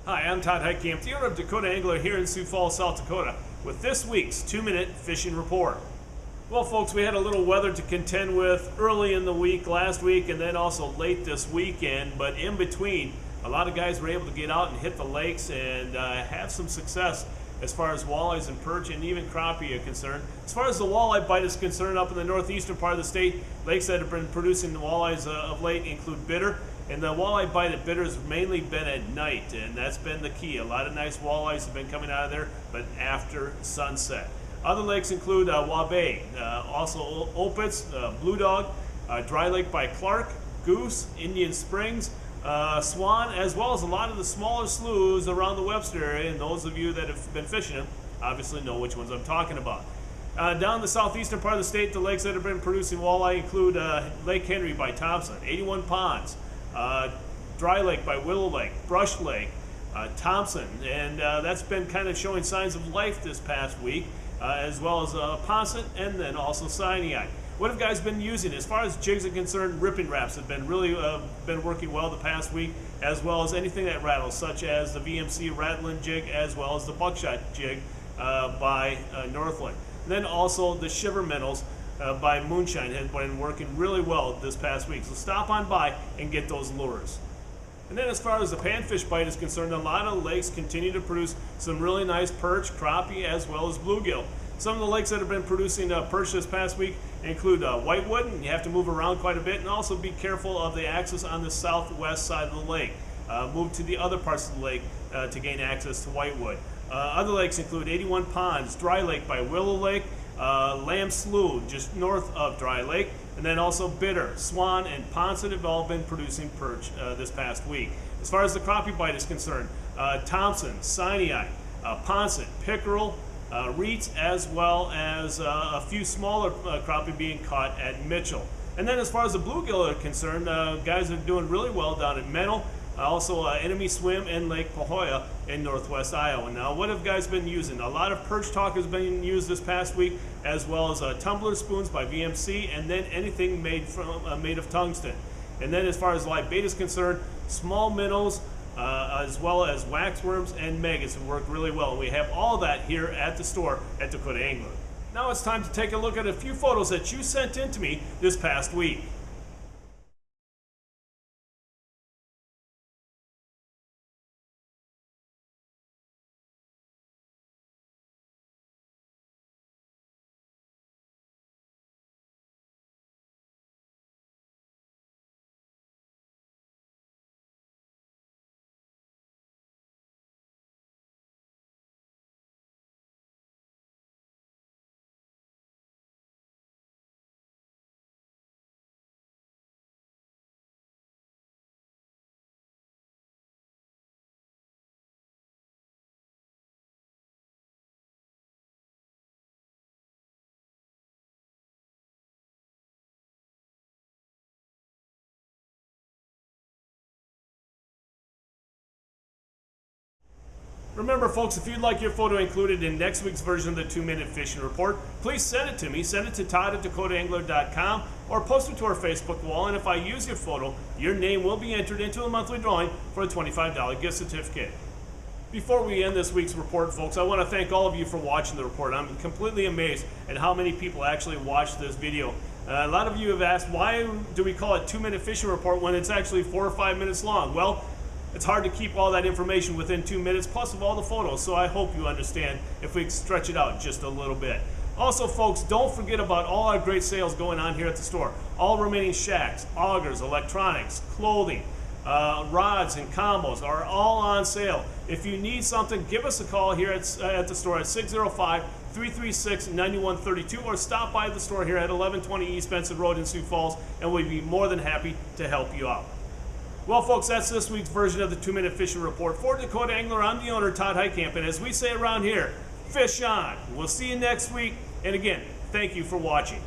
Hi, I'm Todd Heitkamp, the owner of Dakota Angler here in Sioux Falls, South Dakota, with this week's 2-minute fishing report. Well, folks, we had a little weather to contend with early in the week, last week, and then also late this weekend, but in between, a lot of guys were able to get out and hit the lakes and have some success as far as walleyes and perch and even crappie are concerned. As far as the walleye bite is concerned, up in the northeastern part of the state, lakes that have been producing the walleyes of late include Bitter, and the walleye bite at Bitter has mainly been at night, and that's been the key. A lot of nice walleyes have been coming out of there, but after sunset. Other lakes include Wabae, also Opitz, Blue Dog, Dry Lake by Clark, Goose, Indian Springs, Swan, as well as a lot of the smaller sloughs around the Webster area, and those of you that have been fishing them obviously know which ones I'm talking about. Down the southeastern part of the state, the lakes that have been producing walleye include Lake Henry by Thompson, 81 Ponds, Dry Lake by Willow Lake, Brush Lake, Thompson, and that's been kind of showing signs of life this past week, as well as Ponset and then also Sinai. What have guys been using? As far as jigs are concerned, ripping wraps have been really been working well the past week, as well as anything that rattles, such as the VMC rattling jig, as well as the buckshot jig by Northland. And then also the shiver minnows by Moonshine has been working really well this past week. So stop on by and get those lures. And then as far as the panfish bite is concerned, a lot of lakes continue to produce some really nice perch, crappie, as well as bluegill. Some of the lakes that have been producing perch this past week include whitewood, and you have to move around quite a bit, and also be careful of the axis on the southwest side of the lake. Move to the other parts of the lake to gain access to whitewood. Other lakes include 81 Ponds, Dry Lake by Willow Lake, Lamb Slough just north of Dry Lake, and then also Bitter, Swan, and Ponset have all been producing perch this past week. As far as the crappie bite is concerned, Thompson, Sinai, Ponset, Pickerel, Reeds, as well as a few smaller crappie being caught at Mitchell. And then as far as the bluegill are concerned, guys are doing really well down at Mental, also Enemy Swim and Lake Pahoja in northwest Iowa. Now, what have guys been using? A lot of perch talk has been used this past week, as well as tumbler spoons by VMC, and then anything made of tungsten. And then as far as live bait is concerned, small minnows, as well as waxworms and maggots have worked really well. We have all that here at the store at Dakota Angler. Now it's time to take a look at a few photos that you sent in to me this past week. Remember, folks, if you'd like your photo included in next week's version of the 2-minute fishing report, please send it to me. Send it to todd@dakotaangler.com or post it to our Facebook wall, and if I use your photo, your name will be entered into a monthly drawing for a $25 gift certificate. Before we end this week's report, folks, I want to thank all of you for watching the report. I'm completely amazed at how many people actually watched this video. A lot of you have asked, why do we call it 2-minute fishing report when it's actually 4 or 5 minutes long? Well, it's hard to keep all that information within 2 minutes, plus of all the photos, so I hope you understand if we stretch it out just a little bit. Also, folks, don't forget about all our great sales going on here at the store. All remaining shacks, augers, electronics, clothing, rods, and combos are all on sale. If you need something, give us a call here at the store at 605-336-9132, or stop by the store here at 1120 East Benson Road in Sioux Falls, and we'd be more than happy to help you out. Well, folks, that's this week's version of the 2-minute fishing report. For Dakota Angler, I'm the owner, Todd Heitkamp, and as we say around here, fish on. We'll see you next week, and again, thank you for watching.